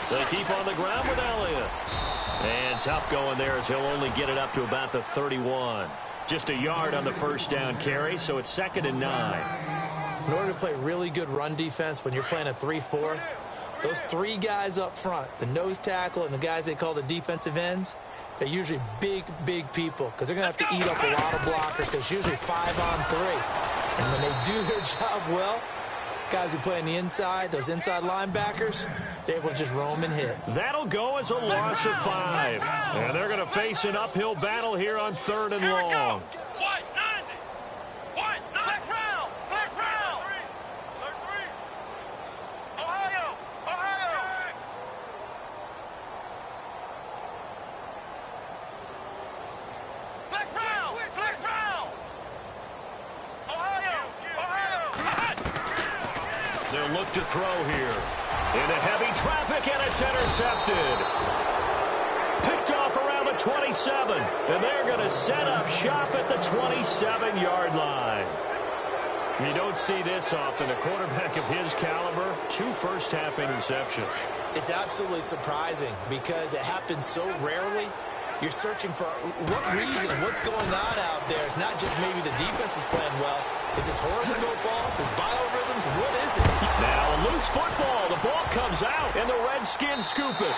They keep on the ground with Elliott. And tough going there as he'll only get it up to about the 31. Just a yard on the first down carry, so it's 2nd and 9. In order to play really good run defense when you're playing a 3-4, those three guys up front, the nose tackle and the guys they call the defensive ends, they're usually big, big people because they're going to have to eat up a lot of blockers because it's usually 5-on-3. And when they do their job well, guys who play on the inside, those inside linebackers, they're able to just roam and hit. That'll go as a loss of 5. And they're going to face an uphill battle here on 3rd and long. They'll look to throw here. Into heavy traffic, and it's intercepted. Picked off around the 27. And they're going to set up shop at the 27-yard line. You don't see this often. A quarterback of his caliber, 2 first-half interceptions. It's absolutely surprising because it happens so rarely. You're searching for what reason, what's going on out there. It's not just maybe the defense is playing well. Is his horoscope off? His biorhythms? What is it? Now a loose football. The ball comes out, and the Redskins scoop it.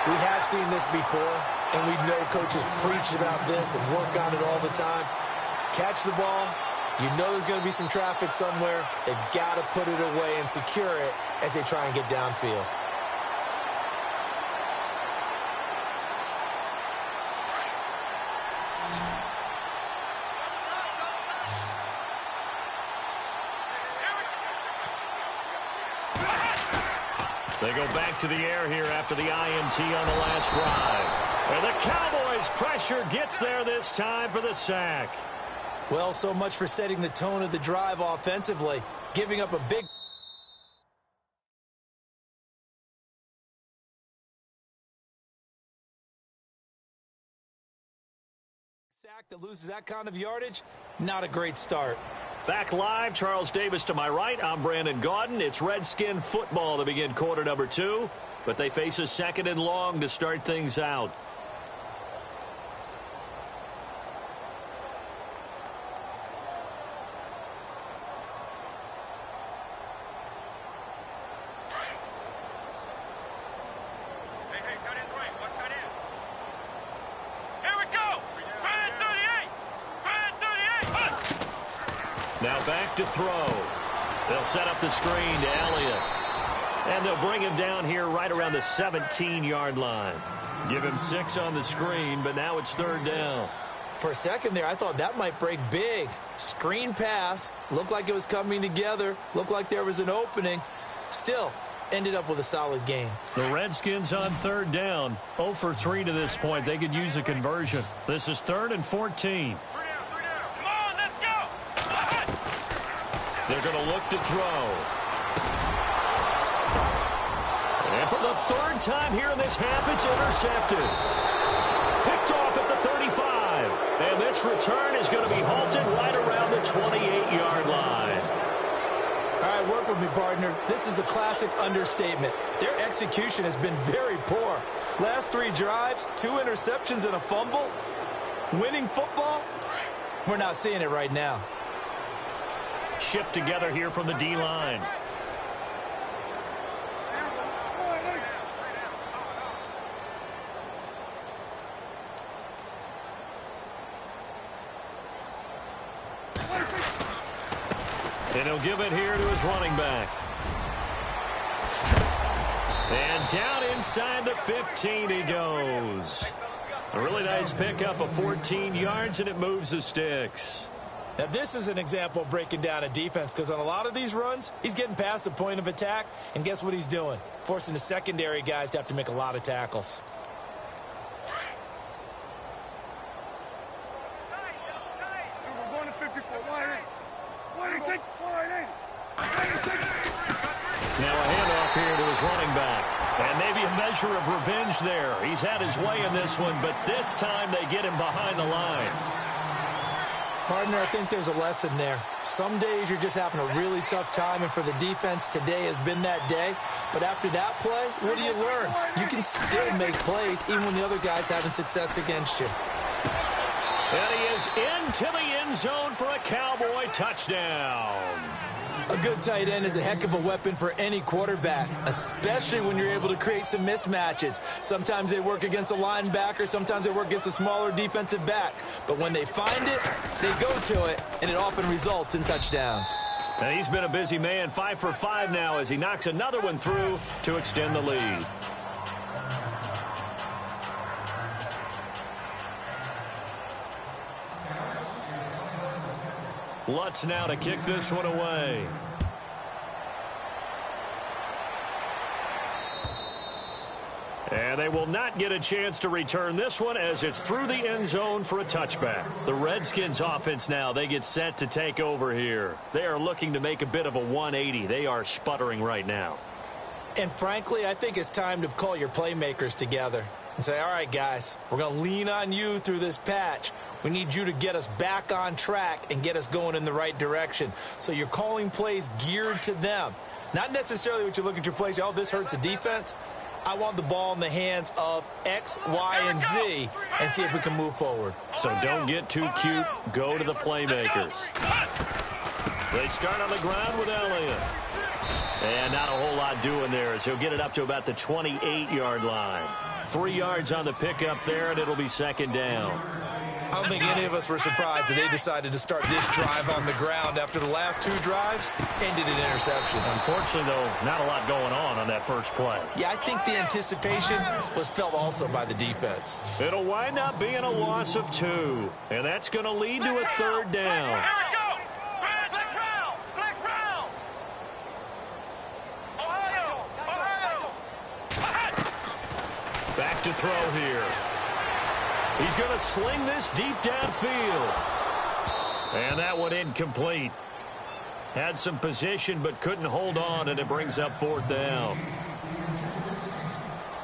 We have seen this before, and we know coaches preach about this and work on it all the time. Catch the ball. You know there's going to be some traffic somewhere. They've got to put it away and secure it as they try and get downfield. They go back to the air here after the INT on the last drive. And the Cowboys' pressure gets there this time for the sack. Well, so much for setting the tone of the drive offensively. Giving up a big sack that loses that kind of yardage, not a great start. Back live, Charles Davis to my right. I'm Brandon Gaudin. It's Redskin football to begin quarter number 2, but they face a 2nd and long to start things out. Now back to throw. They'll set up the screen to Elliott. And they'll bring him down here right around the 17-yard line. Give him 6 on the screen, but now it's 3rd down. For a second there, I thought that might break big. Screen pass. Looked like it was coming together. Looked like there was an opening. Still, ended up with a solid game. The Redskins on 3rd down. 0 for 3 to this point. They could use a conversion. This is 3rd and 14. They're going to look to throw. And for the 3rd time here in this half, it's intercepted. Picked off at the 35. And this return is going to be halted right around the 28-yard line. All right, work with me, partner. This is a classic understatement. Their execution has been very poor. Last 3 drives, 2 interceptions and a fumble. Winning football? We're not seeing it right now. Shift together here from the D-line. And he'll give it here to his running back. And down inside the 15 he goes. A really nice pickup of 14 yards, and it moves the sticks. Now, this is an example of breaking down a defense because on a lot of these runs, he's getting past the point of attack, and guess what he's doing? Forcing the secondary guys to have to make a lot of tackles. Now a handoff here to his running back. And maybe a measure of revenge there. He's had his way in this one, but this time they get him behind the line. Partner, I think there's a lesson there. Some days you're just having a really tough time, and for the defense, today has been that day. But after that play, what do you learn? You can still make plays even when the other guy's having success against you. And he is into the end zone for a Cowboy touchdown. A good tight end is a heck of a weapon for any quarterback, especially when you're able to create some mismatches. Sometimes they work against a linebacker, sometimes they work against a smaller defensive back. But when they find it, they go to it, and it often results in touchdowns. And he's been a busy man, 5 for 5 now as he knocks another one through to extend the lead. Lutz now to kick this one away. And they will not get a chance to return this one as it's through the end zone for a touchback. The Redskins offense now, they get set to take over here. They are looking to make a bit of a 180. They are sputtering right now. And frankly, I think it's time to call your playmakers together and say, all right, guys, we're going to lean on you through this patch. We need you to get us back on track and get us going in the right direction. So you're calling plays geared to them. Not necessarily what you look at your plays, oh, this hurts the defense. I want the ball in the hands of X, Y, and Z and see if we can move forward. So don't get too cute. Go to the playmakers. They start on the ground with Elliott. And not a whole lot doing there as he'll get it up to about the 28-yard line. 3 yards on the pickup there, and it'll be second down. I don't think any of us were surprised that they decided to start this drive on the ground after the last 2 drives ended in interceptions. Unfortunately, though, not a lot going on that first play. Yeah, I think the anticipation was felt also by the defense. It'll wind up being a loss of 2, and that's going to lead to a third down. Back to throw here. He's going to sling this deep downfield. And that one incomplete. Had some position but couldn't hold on, and it brings up fourth down.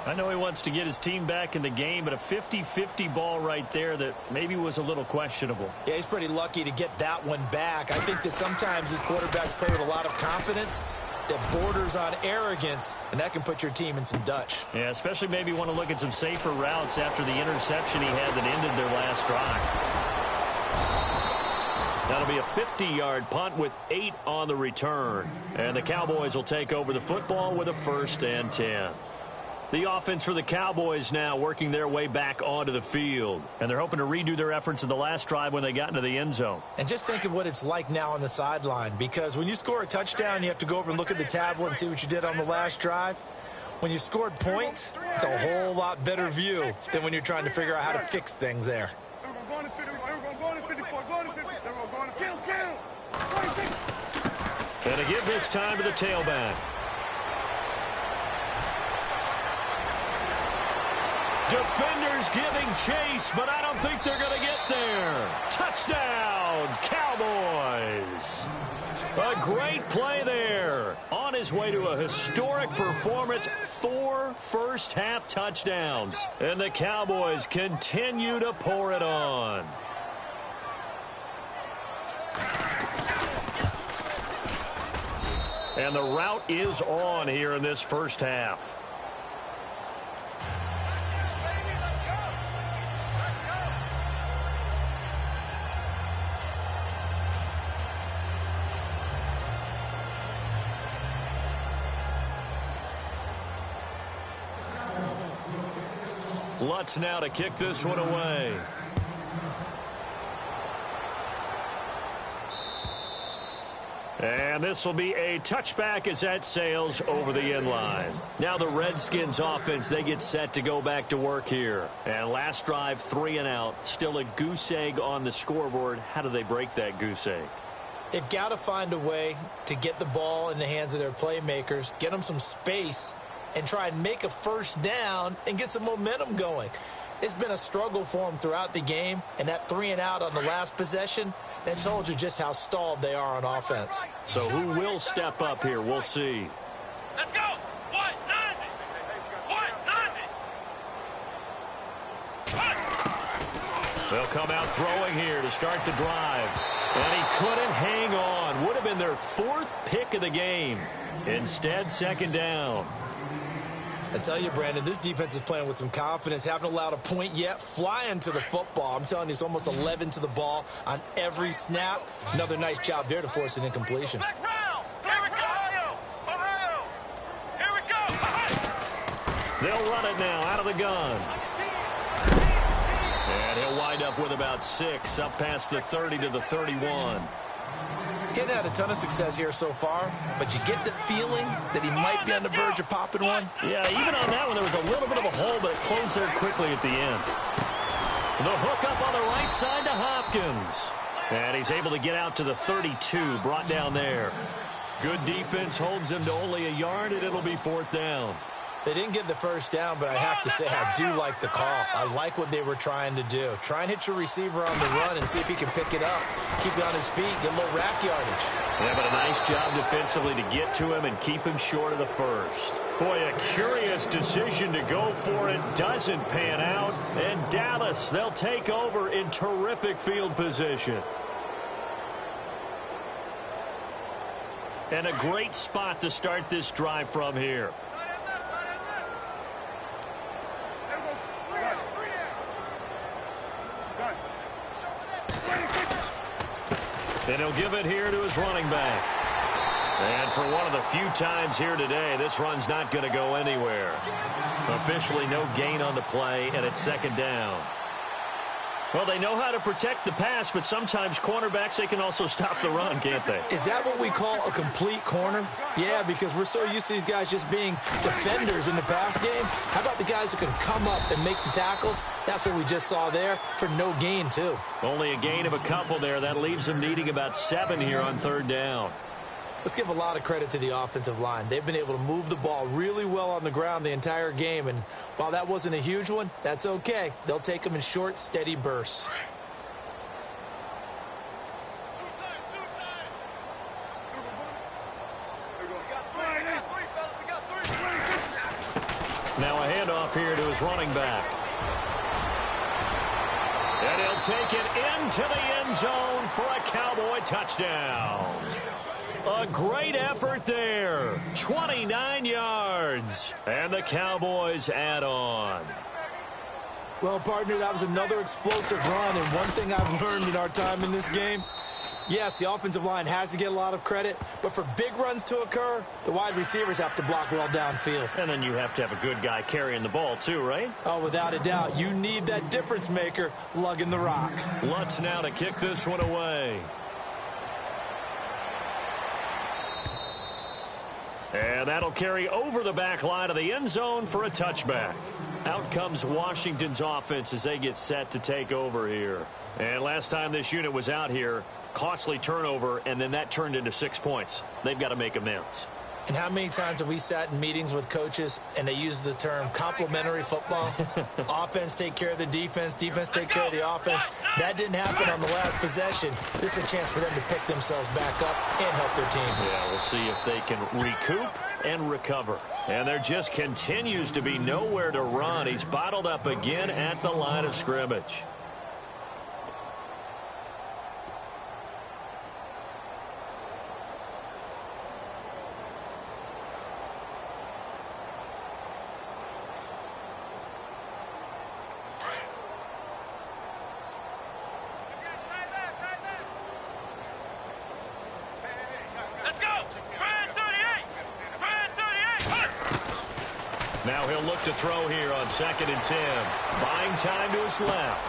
I know he wants to get his team back in the game, but a 50-50 ball right there that maybe was a little questionable. Yeah, he's pretty lucky to get that one back. I think that sometimes his quarterbacks play with a lot of confidence that borders on arrogance, and that can put your team in some Dutch. Yeah, especially maybe want to look at some safer routes after the interception he had that ended their last drive. That'll be a 50-yard punt with 8 on the return. And the Cowboys will take over the football with a 1st and 10. The offense for the Cowboys now working their way back onto the field. And they're hoping to redo their efforts in the last drive when they got into the end zone. And just think of what it's like now on the sideline, because when you score a touchdown, you have to go over and look at the tablet and see what you did on the last drive. When you scored points, it's a whole lot better view than when you're trying to figure out how to fix things there. And to give this time to the tailback. Defenders giving chase, but I don't think they're going to get there. Touchdown, Cowboys. A great play there. On his way to a historic performance, 4 first-half touchdowns. And the Cowboys continue to pour it on. And the route is on here in this first half. Lutz now to kick this one away. And this will be a touchback as that sails over the end line. Now the Redskins offense, they get set to go back to work here. And last drive, 3 and out. Still a goose egg on the scoreboard. How do they break that goose egg? They've got to find a way to get the ball in the hands of their playmakers, get them some space, and try and make a first down and get some momentum going. It's been a struggle for them throughout the game, and that 3 and out on the last possession, that told you just how stalled they are on offense. So who will step up here? We'll see. Let's go! 190! 190! They'll come out throwing here to start the drive. And he couldn't hang on. Would have been their 4th pick of the game. Instead, 2nd down. I tell you, Brandon, this defense is playing with some confidence. Haven't allowed a point yet. Flying to the football. I'm telling you, it's almost 11 to the ball on every snap. Another nice job there to force an incompletion. Back round. Here we go. Ohio. Here we go. They'll run it now out of the gun. And he'll wind up with about 6, up past the 30 to the 31. Getting had a ton of success here so far, but you get the feeling that he might be on the verge of popping one. Yeah, even on that one, there was a little bit of a hole, but it closed there quickly at the end. The hook up on the right side to Hopkins. And he's able to get out to the 32, brought down there. Good defense holds him to only a yard, and it'll be 4th down. They didn't get the first down, but I have to say I do like the call. I like what they were trying to do. Try and hit your receiver on the run and see if he can pick it up. Keep it on his feet, get a little rack yardage. Yeah, but a nice job defensively to get to him and keep him short of the first. Boy, a curious decision to go for it. Doesn't pan out. And Dallas, they'll take over in terrific field position. And a great spot to start this drive from here. And he'll give it here to his running back. And for one of the few times here today, this run's not going to go anywhere. Officially no gain on the play, and it's 2nd down. Well, they know how to protect the pass, but sometimes cornerbacks, they can also stop the run, can't they? Is that what we call a complete corner? Yeah, because we're so used to these guys just being defenders in the pass game. How about the guys who can come up and make the tackles? That's what we just saw there for no gain, too. Only a gain of a couple there. That leaves them needing about 7 here on 3rd down. Let's give a lot of credit to the offensive line. They've been able to move the ball really well on the ground the entire game, and while that wasn't a huge one, that's okay. They'll take them in short, steady bursts. Now a handoff here to his running back. And he'll take it into the end zone for a Cowboy touchdown. A great effort there. 29 yards. And the Cowboys add on. Well, partner, that was another explosive run, and one thing I've learned in our time in this game, yes, the offensive line has to get a lot of credit, but for big runs to occur, the wide receivers have to block well downfield. And then you have to have a good guy carrying the ball too, right? Oh, without a doubt. You need that difference maker lugging the rock. Lutz now to kick this one away. And that'll carry over the back line of the end zone for a touchback. Out comes Washington's offense as they get set to take over here. And last time this unit was out here, costly turnover, and then that turned into 6 points. They've got to make amends. And how many times have we sat in meetings with coaches and they use the term complementary football? Offense take care of the defense, defense take care of the offense. That didn't happen on the last possession. This is a chance for them to pick themselves back up and help their team. Yeah, we'll see if they can recoup and recover. And there just continues to be nowhere to run. He's bottled up again at the line of scrimmage. Now he'll look to throw here on 2nd and 10. Buying time to his left.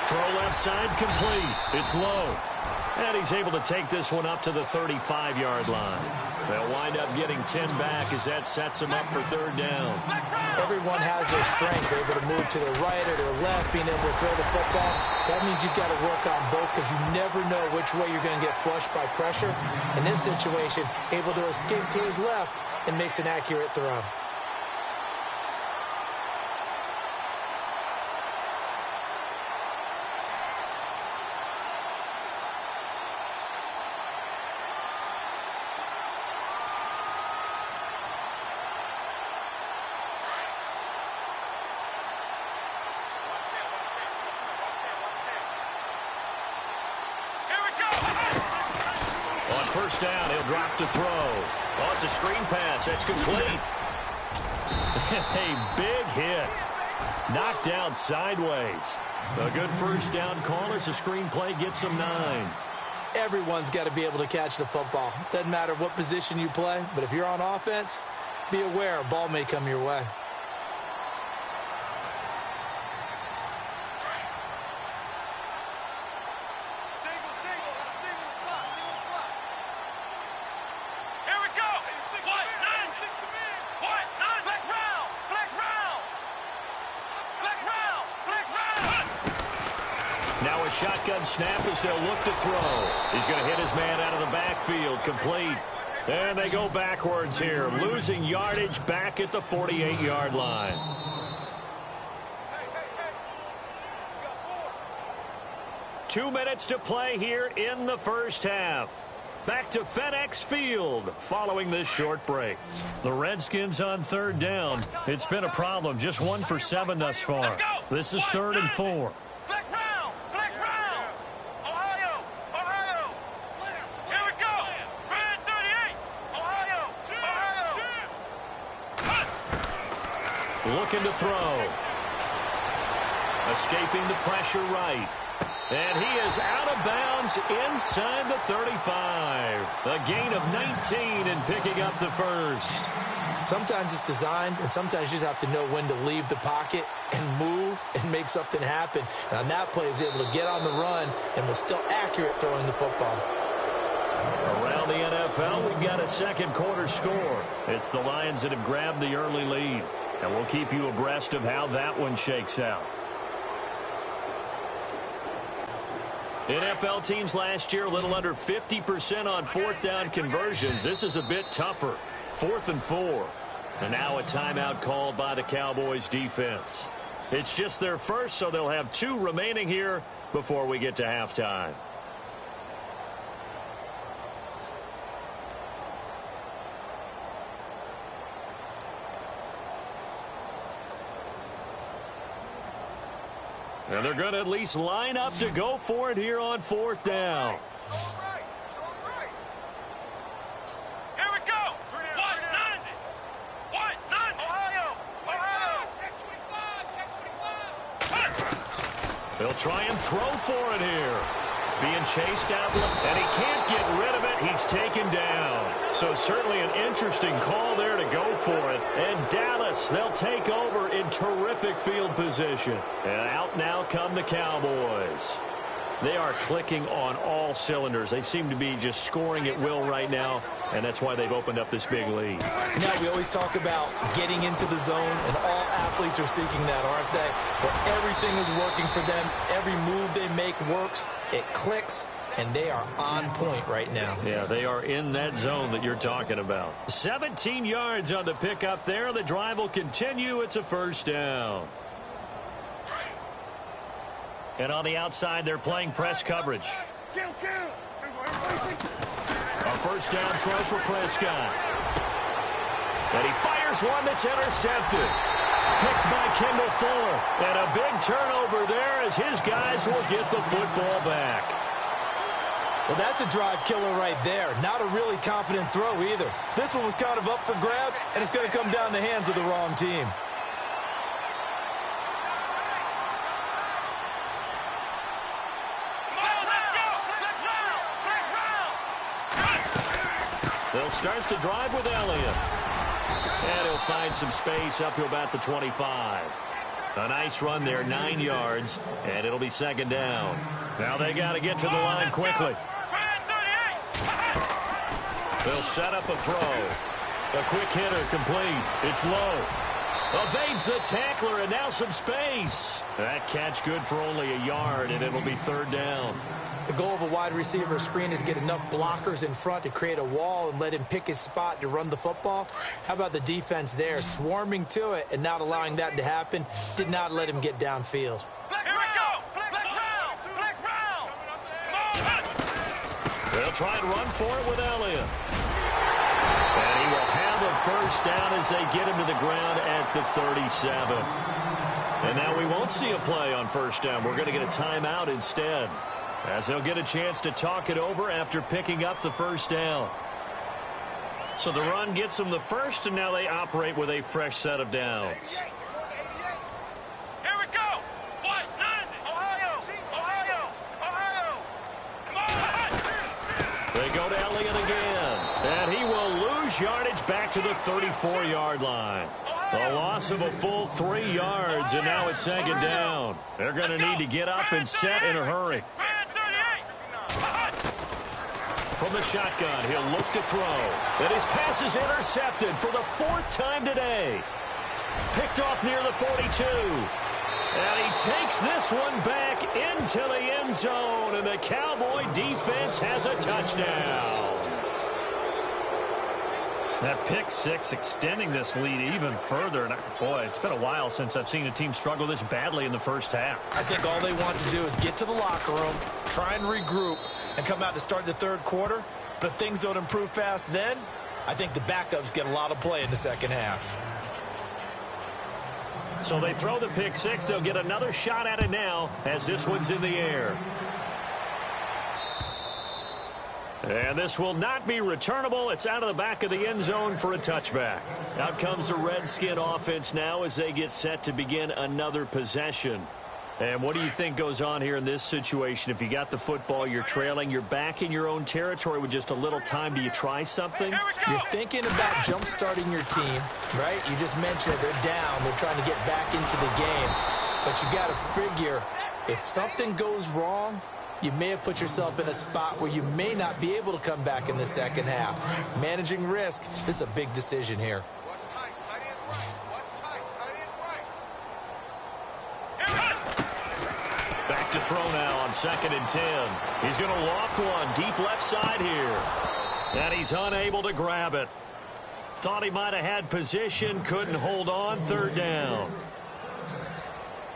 Throw left side complete. It's low. And he's able to take this one up to the 35-yard line. They'll wind up getting 10 back as that sets him up for 3rd down. Everyone has their strengths. They're able to move to their right or their left, being able to throw the football. So that means you've got to work on both because you never know which way you're going to get flushed by pressure. In this situation, able to escape to his left and makes an accurate throw. On first down, he'll drop to throw. Oh, it's a screen pass. That's complete. A big hit. Knocked down sideways. A good first down call as the screenplay gets him 9. Everyone's got to be able to catch the football. Doesn't matter what position you play, but if you're on offense, be aware a ball may come your way. Now a shotgun snap as they'll look to throw. He's going to hit his man out of the backfield. Complete. And they go backwards here, losing yardage back at the 48-yard line. Two minutes to play here in the first half. Back to FedEx Field following this short break. The Redskins on third down. It's been a problem. Just 1 for 7 thus far. This is 3rd and 4. Looking to throw. Escaping the pressure right. And he is out of bounds inside the 35. A gain of 19 and picking up the first. Sometimes it's designed, and sometimes you just have to know when to leave the pocket and move and make something happen. And on that play, he was able to get on the run and was still accurate throwing the football. Around the NFL, we've got a second quarter score. It's the Lions that have grabbed the early lead. And we'll keep you abreast of how that one shakes out. NFL teams last year a little under 50% on fourth down conversions. This is a bit tougher. 4th and 4. And now a timeout called by the Cowboys defense. It's just their first, so they'll have 2 remaining here before we get to halftime. And they're going to at least line up to go for it here on 4th down. Here we go. 190. 190. Ohio. Check 25. Check 25. They'll try and throw for it here. Being chased out, and he can't get rid of it. He's taken down. So certainly an interesting call there to go for it. And Dallas, they'll take over in terrific field position. And out now come the Cowboys. They are clicking on all cylinders. They seem to be just scoring at will right now, and that's why they've opened up this big lead. Now, we always talk about getting into the zone, and all athletes are seeking that, aren't they? Where everything is working for them. Every move they make works. It clicks, and they are on point right now. Yeah, they are in that zone that you're talking about. 17 yards on the pickup there. The drive will continue. It's a first down. And on the outside, they're playing press coverage. A first down throw for Prescott. And he fires one that's intercepted. Picked by Kendall Fuller. And a big turnover there as his guys will get the football back. Well, that's a drive killer right there. Not a really confident throw either. This one was kind of up for grabs, and it's going to come down the hands of the wrong team. They'll start the drive with Elliott. And he'll find some space up to about the 25. A nice run there, 9 yards, and it'll be second down. Now they got to get to the line quickly. They'll set up a throw. A quick hitter complete. It's low. Evades the tackler, and now some space. That catch good for only a yard, and it'll be third down. The goal of a wide receiver screen is get enough blockers in front to create a wall and let him pick his spot to run the football. How about the defense there, swarming to it and not allowing that to happen? Did not let him get downfield. Here we go. Flex round. Flex round. They'll try and run for it with Elliott. And he will have a first down as they get him to the ground at the 37. And now we won't see a play on first down. We're going to get a timeout instead. as he'll get a chance to talk it over after picking up the first down. So the run gets them the first, and now they operate with a fresh set of downs. Here we go. What? Ohio. Ohio. Ohio. Come on. They go to Elliott again, and he will lose yardage back to the 34-yard line. A loss of a full 3 yards, and now it's second down. They're going to need to get up and set in a hurry. From the shotgun, he'll look to throw. And his pass is intercepted for the 4th time today. Picked off near the 42. And he takes this one back into the end zone, and the Cowboy defense has a touchdown. That pick six extending this lead even further. And boy, it's been a while since I've seen a team struggle this badly in the first half. I think all they want to do is get to the locker room, try and regroup, and come out to start the third quarter. But if things don't improve fast then, I think the backups get a lot of play in the second half. So they throw the pick six. They'll get another shot at it now as this one's in the air. And this will not be returnable. It's out of the back of the end zone for a touchback. Out comes the Redskin offense now as they get set to begin another possession. And what do you think goes on here in this situation? If you got the football, you're trailing, you're back in your own territory with just a little time. Do you try something? You're thinking about jump-starting your team, right? You just mentioned it. They're down. They're trying to get back into the game. But you got to figure, if something goes wrong, you may have put yourself in a spot where you may not be able to come back in the second half. Managing risk, this is a big decision here. Back to throw now on 2nd and 10. He's going to loft one deep left side here. And he's unable to grab it. Thought he might have had position, couldn't hold on, 3rd down.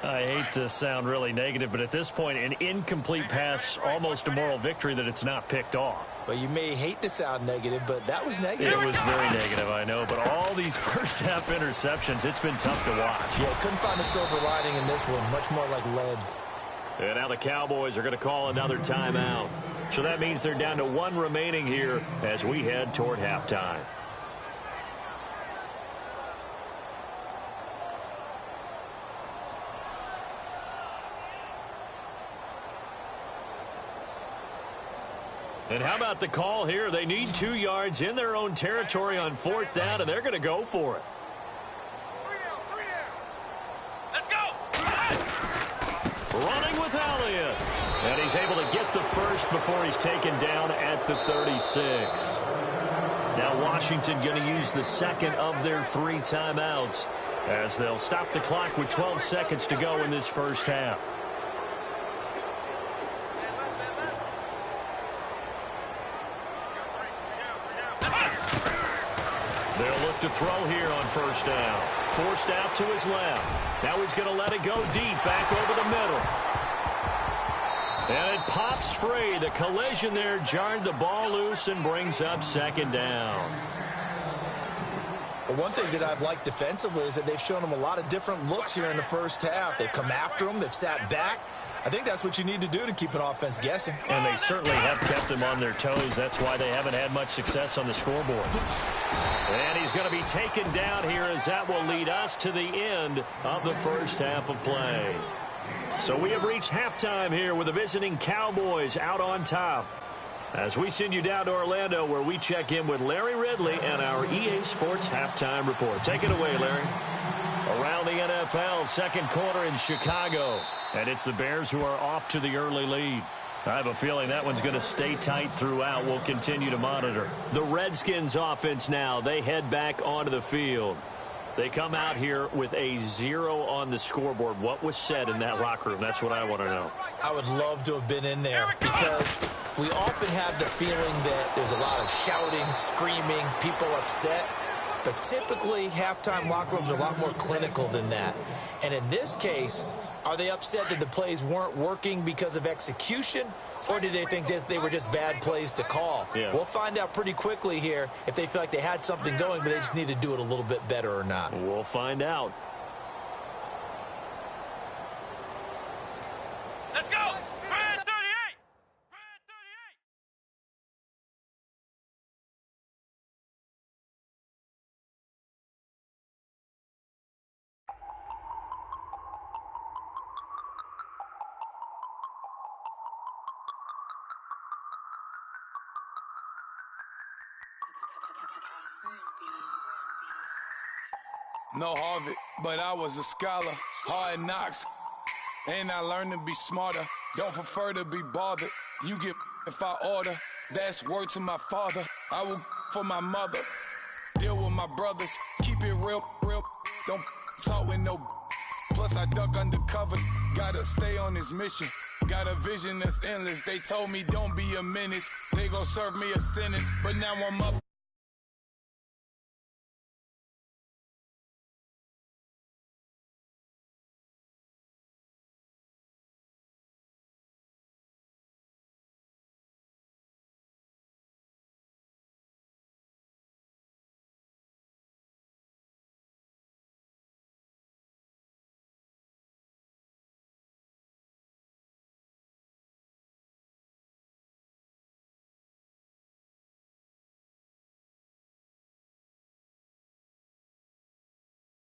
I hate to sound really negative, but at this point, an incomplete pass, almost a moral victory that it's not picked off. Well, you may hate to sound negative, but that was negative. It was very negative, I know, but all these first-half interceptions, it's been tough to watch. Yeah, couldn't find a silver lining in this one, much more like lead. And now the Cowboys are going to call another timeout. So that means they're down to 1 remaining here as we head toward halftime. And how about the call here? They need 2 yards in their own territory on 4th down, and they're going to go for it. Let's go. Running with Elliott. And he's able to get the first before he's taken down at the 36. Now Washington going to use the second of their 3 timeouts as they'll stop the clock with 12 seconds to go in this first half. They'll look to throw here on 1st down. Forced out to his left. Now he's going to let it go deep back over the middle. And it pops free. The collision there jarred the ball loose and brings up 2nd down. Well, one thing that I've liked defensively is that they've shown them a lot of different looks here in the first half. They've come after them. They've sat back. I think that's what you need to do to keep an offense guessing. And they certainly have kept them on their toes. That's why they haven't had much success on the scoreboard. And he's going to be taken down here as that will lead us to the end of the first half of play. So we have reached halftime here with the visiting Cowboys out on top. As we send you down to Orlando where we check in with Larry Ridley and our EA Sports Halftime Report. Take it away, Larry. Around the NFL, 2nd quarter in Chicago. And it's the Bears who are off to the early lead. I have a feeling that one's going to stay tight throughout. We'll continue to monitor. The Redskins offense now. They head back onto the field. They come out here with a 0 on the scoreboard. What was said in that locker room? That's what I want to know. I would love to have been in there because we often have the feeling that there's a lot of shouting, screaming, people upset. But typically, halftime locker rooms are a lot more clinical than that. And in this case, are they upset that the plays weren't working because of execution? Or do they think they were just bad plays to call? Yeah. We'll find out pretty quickly here if they feel like they had something going, but they just need to do it a little bit better or not. We'll find out. Let's go. 38. no Harvard, but I was a scholar. Hard knocks, and I learned to be smarter. Don't prefer to be bothered. You get if I order. That's word to my father. I will for my mother. Deal with my brothers. Keep it real, real. Don't talk with no. Plus I duck undercover. Gotta stay on this mission. Got a vision that's endless. They told me don't be a menace. They gon' serve me a sentence. But now I'm up.